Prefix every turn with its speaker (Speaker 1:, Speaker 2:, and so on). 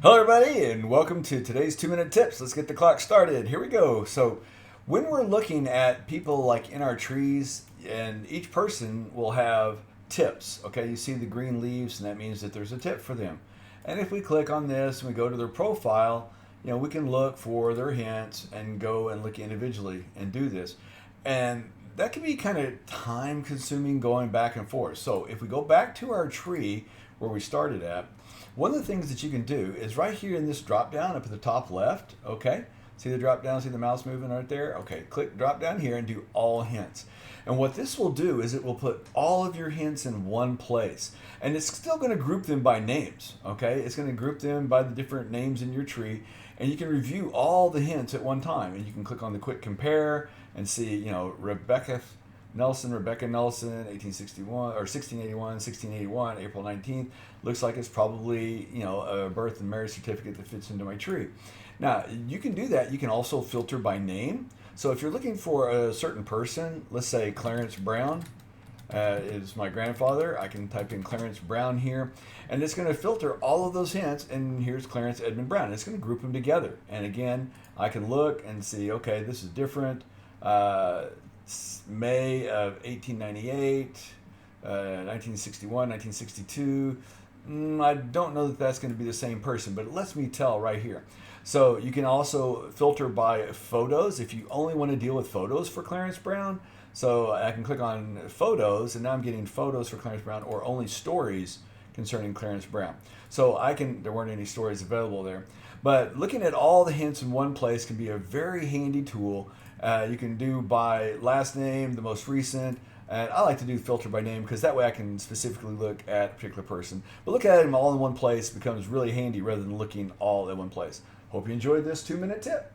Speaker 1: Hello, everybody, and welcome to today's 2 Minute Tips. Let's get the clock started. Here we go. So, when we're looking at people like in our trees, and each person will have tips, okay? You see the green leaves, and that means that there's a tip for them. And if we click on this and we go to their profile, we can look for their hints and go and look individually and do this. And that can be kind of time consuming going back and forth. So, if we go back to our tree where we started at, one of the things that you can do is right here in this drop down up at the top left, okay? See the drop down, see the mouse moving right there? Okay, click drop down here and do all hints. And what this will do is it will put all of your hints in one place. And it's still going to group them by names, okay? It's going to group them by the different names in your tree. And you can review all the hints at one time. And you can click on the quick compare and see, Rebecca Nelson, 1861 or 1681, 1681, April 19th. Looks like it's probably, a birth and marriage certificate that fits into my tree. Now, you can do that. You can also filter by name. So if you're looking for a certain person, let's say Clarence Brown is my grandfather, I can type in Clarence Brown here, and it's going to filter all of those hints, and here's Clarence Edmund Brown. It's going to group them together. And again, I can look and see, okay, this is different. May of 1898, 1961, 1962. I don't know that that's going to be the same person, but it lets me tell right here. So you can also filter by photos if you only want to deal with photos for Clarence Brown. So I can click on photos, and now I'm getting photos for Clarence Brown or only stories concerning Clarence Brown. So there weren't any stories available there. But looking at all the hints in one place can be a very handy tool. You can do by last name, the most recent, and I like to do filter by name because that way I can specifically look at a particular person. But look at them all in one place becomes really handy rather than looking all in one place. Hope you enjoyed this 2-minute tip.